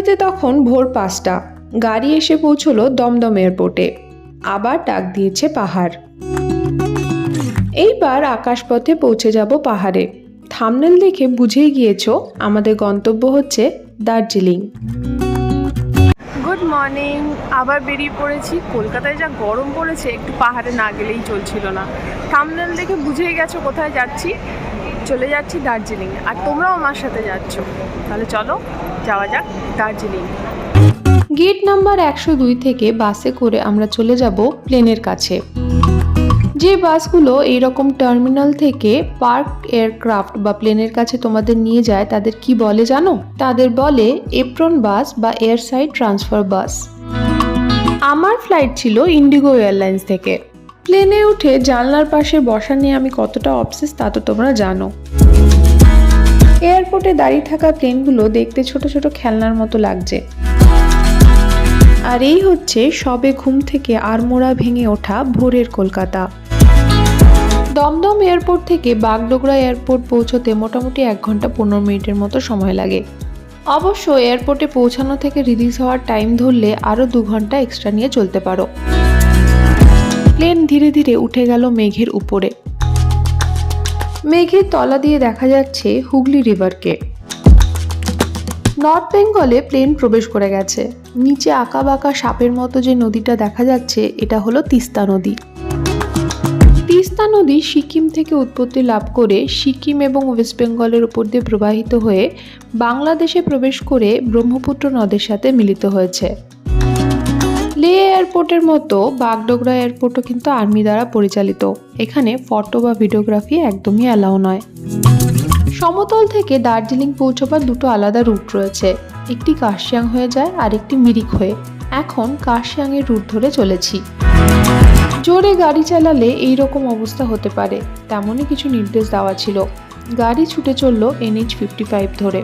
ঘড়িতে তখন ভোর ৫টা। গাড়ি এসে পৌঁছলো দমদম এয়ারপোর্টে। আবার ডাক দিয়েছে পাহাড়। এইবার আকাশপথে পৌঁছে যাব পাহাড়ে। থাম্বনেল দেখে বুঝেই গিয়েছো আমাদের গন্তব্য হচ্ছে দার্জিলিং। Good morning. আবার বেরিয়ে পড়েছি। কলকাতায় যা গরম পড়েছে, একটু পাহাড়ে না গেলেই চলছিল না। থাম্বনেল দেখে বুঝেই গেছো কোথায় যাচ্ছি। চলে যাচ্ছি দার্জিলিং, আর তোমরাও আমার সাথে যাচ্ছ। তাহলে চলো যাওয়া যাক দার্জিলিং। গেট নাম্বার ১০২ থেকে বাসে করে আমরা চলে যাব প্লেনের কাছে। যে বাসগুলো এইরকম টার্মিনাল থেকে পার্ক এয়ারক্রাফট বা প্লেনের কাছে তোমাদের নিয়ে যায় তাদের কি বলে জানো? তাদের বলে এপ্রন বাস বা এয়ার সাইড ট্রান্সফার বাস। আমার ফ্লাইট ছিল ইন্ডিগো এয়ারলাইন্স থেকে। প্লেনে উঠে জানলার পাশে বসা নিয়ে আমি কতটা অবসেস তা তো তোমরা জানো। এয়ারপোর্টে দাঁড়িয়ে থাকা প্লেনগুলো দেখতে ছোট ছোট খেলনার মতো লাগছে। আর এই হচ্ছে সবে ঘুম থেকে আড়মোড়া ভেঙে ওঠা ভোরের কলকাতা। দমদম এয়ারপোর্ট থেকে বাগডোগরা এয়ারপোর্ট পৌঁছতে মোটামুটি ১ ঘন্টা ১৫ মিনিটের মতো সময় লাগে। অবশ্য এয়ারপোর্টে পৌঁছানো থেকে রিলিজ হওয়ার টাইম ধরলে আরও ২ ঘন্টা এক্সট্রা নিয়ে চলতে পারো। প্লেন ধীরে ধীরে উঠে গেল মেঘের উপরে। মেঘের তলা দিয়ে দেখা যাচ্ছে হুগলি রিভারকে। নর্থ বেঙ্গলে প্লেন প্রবেশ করে গেছে। নিচে আঁকা বাঁকা সাপের মতো যে নদীটা দেখা যাচ্ছে এটা হলো তিস্তা নদী। তিস্তা নদী সিকিম থেকে উৎপত্তি লাভ করে সিকিম এবং ওয়েস্ট বেঙ্গলের উপর দিয়ে প্রবাহিত হয়ে বাংলাদেশে প্রবেশ করে ব্রহ্মপুত্র নদের সাথে মিলিত হয়েছে। লে এয়ারপোর্টের মতো বাগডোগরা এয়ারপোর্টও কিন্তু আর্মি দ্বারা পরিচালিত। এখানে ফটো বা ভিডিওগ্রাফি একদমই অ্যালাউ নয়। সমতল থেকে দার্জিলিং পৌঁছবার দুটো আলাদা রুট রয়েছে। একটি কার্শিয়াং হয়ে যায় আর একটি মিরিক হয়ে। এখন কার্শিয়াংয়ের রুট ধরে চলেছি। জোরে গাড়ি চালালে এইরকম অবস্থা হতে পারে, তেমনই কিছু নির্দেশ দেওয়া ছিল। গাড়ি ছুটে চলল NH 55 ধরে।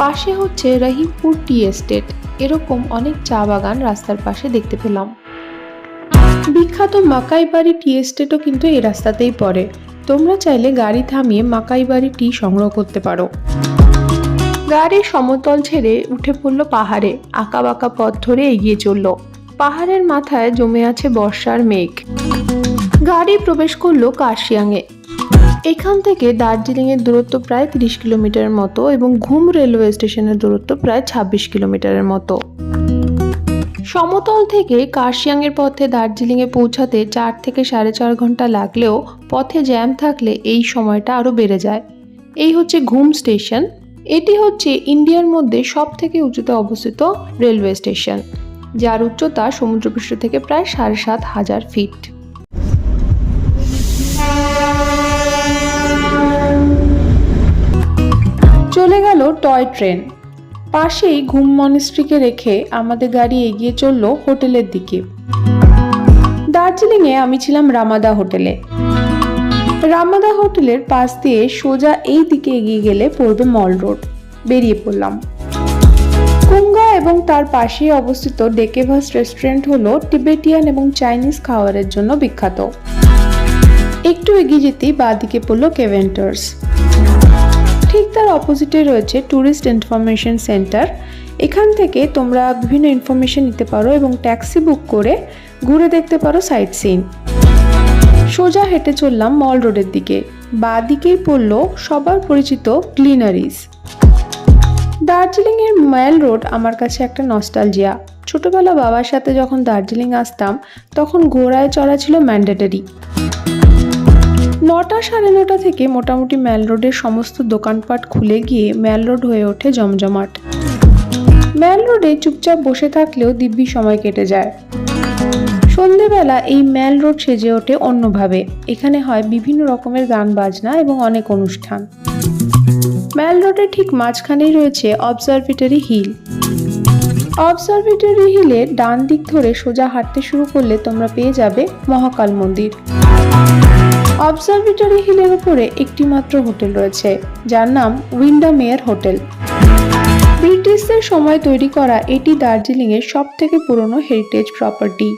পাশে হচ্ছে রহিমপুর টি এস্টেট। এরকম অনেক চা বাগান রাস্তার পাশে দেখতে পেলাম। বিখ্যাত মাকাইবাড়ি টি এস্টেটও কিন্তু এই রাস্তাতেই পড়ে। তোমরা চাইলে গাড়ি থামিয়ে মাকাইবাড়ি টি সংগ্রহ করতে পারো। গাড়ি সমতল ছেড়ে উঠে পড়লো পাহাড়ে। আঁকা বাঁকা পথ ধরে এগিয়ে চলল। পাহাড়ের মাথায় জমে আছে বর্ষার মেঘ। গাড়ি প্রবেশ করলো কার্শিয়াংয়ে। এখান থেকে দার্জিলিং এর দূরত্ব প্রায় ৩০ কিলোমিটারের মতো এবং ঘুম রেলওয়ে স্টেশনের দূরত্ব প্রায় ২৬ কিলোমিটারের মতো। সমতল থেকে কার্শিয়াংয়ের পথে দার্জিলিংয়ে পৌঁছাতে ৪ থেকে ৪.৫ ঘন্টা লাগলেও পথে জ্যাম থাকলে এই সময়টা আরও বেড়ে যায়। এই হচ্ছে ঘুম স্টেশন। এটি হচ্ছে ইন্ডিয়ার মধ্যে সব থেকে উঁচুতে অবস্থিত রেলওয়ে স্টেশন, যার উচ্চতা সমুদ্রপৃষ্ঠ থেকে প্রায় ৭,৫০০ ফিট। চলে গেল টয় ট্রেন। পাশেই ঘুম মনেস্ট্রিকে রেখে আমাদের গাড়ি এগিয়ে চলল হোটেলের দিকে। দার্জিলিংয়ে আমি ছিলাম রামাদা হোটেলে। রামাদা হোটেলের পাশ দিয়ে সোজা এই দিকে এগিয়ে গেলে পড়বে মল রোড। বেরিয়ে পড়লাম। কুঙ্গা এবং তার পাশে অবস্থিত ডেকেভাস রেস্টুরেন্ট হলো টিবেটিয়ান এবং চাইনিজ খাবারের জন্য বিখ্যাত। একটু এগিয়ে যেতেই বাঁ দিকে পড়লো কেভেন্টার্স। ঠিক তার অপোজিটে রয়েছে ট্যুরিস্ট ইনফরমেশন সেন্টার। এখান থেকে তোমরা বিভিন্ন ইনফরমেশন নিতে পারো এবং ট্যাক্সি বুক করে ঘুরে দেখতে পারো সাইট সিন। সোজা হেঁটে চললাম মল রোডের দিকে। বাঁ দিকেই পড়লো সবার পরিচিত গ্লিনারিজ। দার্জিলিং এর মেল রোড আমার কাছে একটা নস্টালজিয়া। ছোটবেলা বাবার সাথে যখন দার্জিলিং আসতাম তখন ঘোড়ায় চড়া ছিল ম্যান্ডেটরি। ৯টা ৯:৩০ থেকে মোটামুটি মেল রোডের সমস্ত দোকানপাট খুলে গিয়ে মেল রোড হয়ে ওঠে জমজমাট। মেল রোডে চুপচাপ বসে থাকলেও দিব্যি সময় কেটে যায়। সন্ধেবেলা এই মেল রোড সেজে ওঠে অন্যভাবে। এখানে হয় বিভিন্ন রকমের গান বাজনা এবং অনেক অনুষ্ঠান। মেল রোডের ঠিক মাঝখানেই রয়েছে অবজারভেটরি হিল। অবজারভেটরি হিলের ডান দিক ধরে সোজা হাঁটতে শুরু করলে তোমরা পেয়ে যাবে মহাকাল মন্দির। অবজারভেটরি হিলের উপরে একটি মাত্র হোটেল রয়েছে, যার নাম উইন্ডামেয়ার হোটেল। ব্রিটিশদের সময় তৈরি করা এটি দার্জিলিং এর সব থেকে পুরনো হেরিটেজ প্রপার্টি।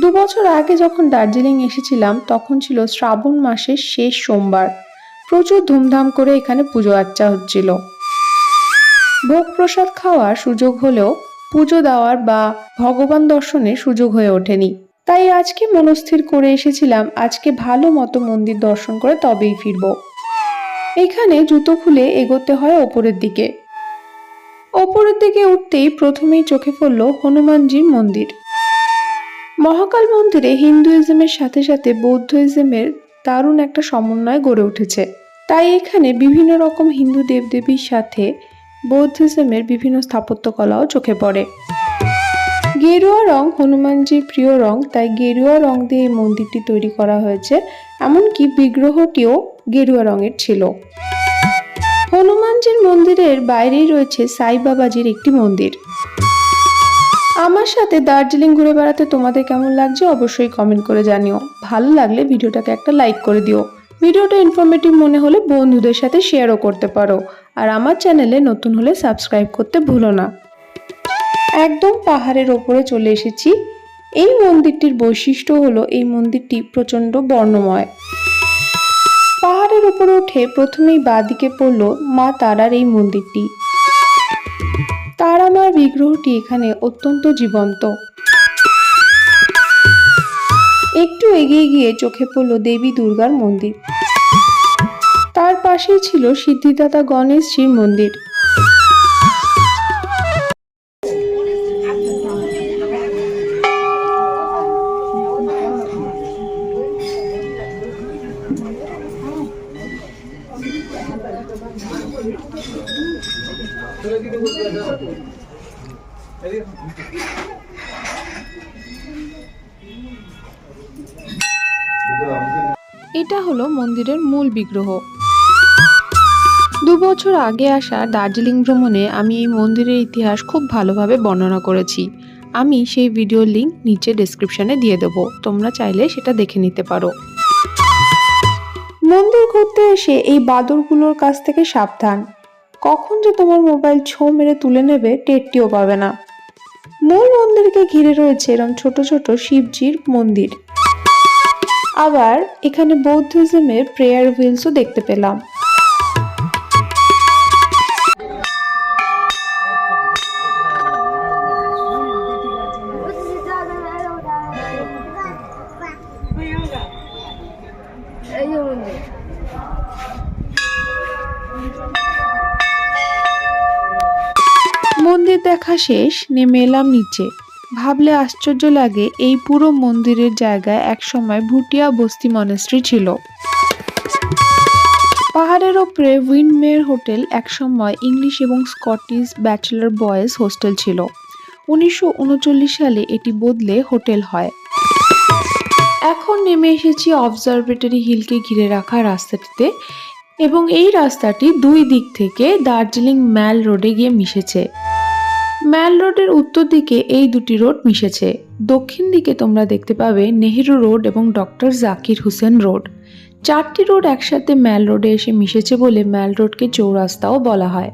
২ বছর আগে যখন দার্জিলিং এসেছিলাম তখন ছিল শ্রাবণ মাসের শেষ সোমবার। প্রচুর ধুমধাম করে এখানে পুজো আর্চা হচ্ছিল। ভোগ প্রসাদ খাওয়ার সুযোগ হলেও পুজো দেওয়ার বা ভগবান দর্শনের সুযোগ হয়ে ওঠেনি। তাই আজকে মনস্থির করে এসেছিলাম আজকে ভালো মতো মন্দির দর্শন করে তবেই ফিরব। এখানে জুতো খুলে এগোতে হয় ওপরের দিকে। ওপরের দিকে উঠতেই প্রথমেই চোখে পড়ল হনুমানজির মন্দির। মহাকাল মন্দিরে হিন্দুইজমের সাথে সাথে বৌদ্ধইজমের দারুণ একটা সমন্বয় গড়ে উঠেছে। তাই এখানে বিভিন্ন রকম হিন্দু দেবদেবীর সাথে বৌদ্ধিজমের বিভিন্ন স্থাপত্যকলাও চোখে পড়ে। গেরুয়া রং হনুমানজির প্রিয় রং, তাই গেরুয়া রং দিয়ে এই মন্দিরটি তৈরি করা হয়েছে। এমনকি বিগ্রহটিও গেরুয়া রঙের ছিল। হনুমানজির মন্দিরের বাইরেই রয়েছে সাই বাবাজির একটি মন্দির। আমার সাথে দার্জিলিং ঘুরে বেড়াতে তোমাদের কেমন লাগছে অবশ্যই কমেন্ট করে জানিও। ভালো লাগলে ভিডিওটাকে একটা লাইক করে দিও। ভিডিওটা ইনফরমেটিভ মনে হলে বন্ধুদের সাথে শেয়ারও করতে পারো। আর আমার চ্যানেলে নতুন হলে সাবস্ক্রাইব করতে ভুলো না। একদম পাহাড়ের ওপরে চলে এসেছি। এই মন্দিরটির বৈশিষ্ট্য হলো এই মন্দিরটি প্রচণ্ড বর্ণময়। পাহাড়ের উপরে উঠে প্রথমেই বাঁদিকে পড়ল মা তারার এই মন্দিরটি। তারা মার বিগ্রহটি এখানে অত্যন্ত জীবন্ত। একটু এগিয়ে গিয়ে চোখে পড়ল দেবী দুর্গার মন্দির। তার পাশেই ছিল সিদ্ধিদাতা গণেশজির মন্দির। এটা হলো মন্দিরের মূল বিগ্রহ। 2 বছর আগে আসা দার্জিলিং ভ্রমণে আমি এই মন্দিরের ইতিহাস খুব ভালোভাবে বর্ণনা করেছি। আমি সেই ভিডিওর লিংক নিচে ডেসক্রিপশনে দিয়ে দেবো, তোমরা চাইলে সেটা দেখে নিতে পারো। মন্দির ঘুরতে এসে এই বাদরগুলোর কাছ থেকে সাবধান, কখন যে তোমার মোবাইল ছো মেরে তুলে নেবে টেরটিও পাবে না। মূল মন্দিরকে ঘিরে রয়েছে এরকম ছোট ছোট শিবজির মন্দির। আবার এখানে বৌদ্ধিজমের প্রেয়ার হুইলসও দেখতে পেলাম। মন্দির দেখা শেষ, নেমে এলাম নিচে। ভাবলে আশ্চর্য লাগে এই পুরো মন্দিরের জায়গায় একসময় ভুটিয়া বস্তি মনাস্ট্রি ছিল। পাহাড়ের ওপরে উইন্ডমেয়ার হোটেল একসময় ইংলিশ এবং স্কটিশ ব্যাচেলর বয়েজ হোস্টেল ছিল। 1939 সালে এটি বদলে হোটেল হয়। এখন নেমে এসেছি অবজারভেটরি হিলকে ঘিরে রাখা রাস্তাটিতে, এবং এই রাস্তাটি 2 দিক থেকে দার্জিলিং ম্যাল রোডে গিয়ে মিশেছে। ম্যাল রোডের উত্তর দিকে এই 2টি রোড মিশেছে। দক্ষিণ দিকে তোমরা দেখতে পাবে নেহেরু রোড এবং ডক্টর জাকির হুসেন রোড। 4টি রোড একসাথে ম্যাল রোডে এসে মিশেছে বলে ম্যাল রোডকে চৌরাস্তাও বলা হয়।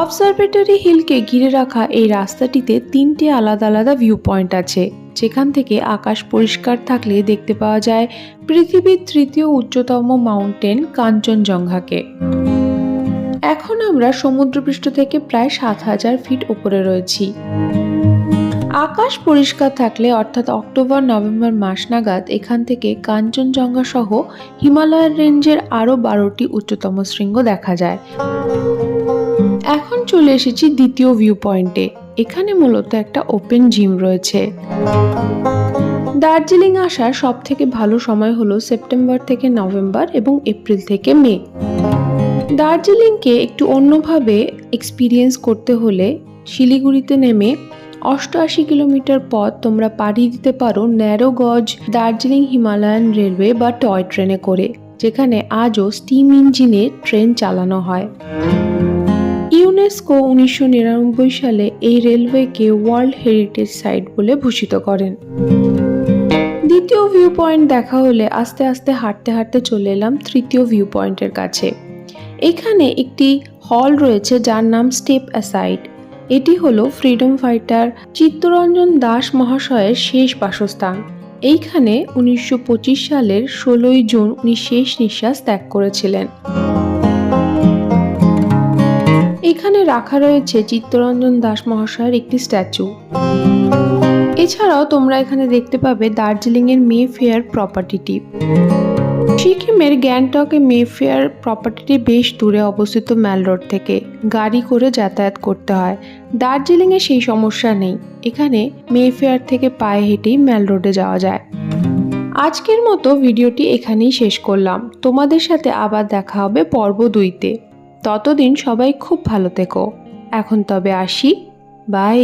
অবজারভেটরি হিলকে ঘিরে রাখা এই রাস্তাটিতে 3টে আলাদা আলাদা ভিউ পয়েন্ট আছে, যেখান থেকে আকাশ পরিষ্কার থাকলে দেখতে পাওয়া যায় পৃথিবীর 3য় উচ্চতম মাউন্টেন কাঞ্চনজঙ্ঘাকে। এখন আমরা সমুদ্রপৃষ্ঠ থেকে প্রায় 7000 ফিট উপরে রয়েছি। আকাশ পরিষ্কার থাকলে অর্থাৎ অক্টোবর-নভেম্বর মাস নাগাদ এখান থেকে কাঞ্চনজঙ্ঘা সহ হিমালয় রেঞ্জের আরও 12টি উচ্চতম শৃঙ্গ দেখা যায়। এখন চলে এসেছি দ্বিতীয় ভিউ পয়েন্টে। এখানে মূলত একটা ওপেন জিম রয়েছে। দার্জিলিং আসার সব থেকে ভালো সময় হলো সেপ্টেম্বর থেকে নভেম্বর এবং এপ্রিল থেকে মে। দার্জিলিংকে একটু অন্যভাবে এক্সপিরিয়েন্স করতে হলে শিলিগুড়িতে নেমে 88 কিলোমিটার পথ তোমরা পাড়ি দিতে পারো ন্যারো গজ দার্জিলিং হিমালয়ান রেলওয়ে বা টয় ট্রেনে করে, যেখানে আজও স্টিম ইঞ্জিনে ট্রেন চালানো হয়। ইউনেস্কো 1999 সালে এই রেলওয়েকে ওয়ার্ল্ড হেরিটেজ সাইট বলে ভূষিত করেন। দ্বিতীয় ভিউ পয়েন্ট দেখা হলে আস্তে আস্তে হাঁটতে হাঁটতে চলে এলাম তৃতীয় ভিউ পয়েন্টের কাছে। এখানে একটি হল রয়েছে যার নাম স্টেপ অ্যাসাইড। এটি হলো ফ্রিডম ফাইটার চিত্তরঞ্জন দাস মহাশয়ের শেষ বাসস্থান। এইখানে 1925 সালের 16ই জুন উনি শেষ নিঃশ্বাস ত্যাগ করেছিলেন। এখানে রাখা রয়েছে চিত্তরঞ্জন দাস মহাশয়ের একটি স্ট্যাচু। এছাড়াও তোমরা এখানে দেখতে পাবে দার্জিলিং এর মে ফেয়ার প্রপার্টিটি। সিকিমের গ্যাংটকে মে ফেয়ার প্রপার্টিটি বেশ দূরে অবস্থিত ম্যাল রোড থেকে, গাড়ি করে যাতায়াত করতে হয়। দার্জিলিংয়ে সেই সমস্যা নেই, এখানে মে ফেয়ার থেকে পায়ে হেঁটেই ম্যাল রোডে যাওয়া যায়। আজকের মতো ভিডিওটি এখানেই শেষ করলাম। তোমাদের সাথে আবার দেখা হবে পর্ব 2-তে। ততদিন সবাই খুব ভালো থেকো। এখন তবে আসি, বাই।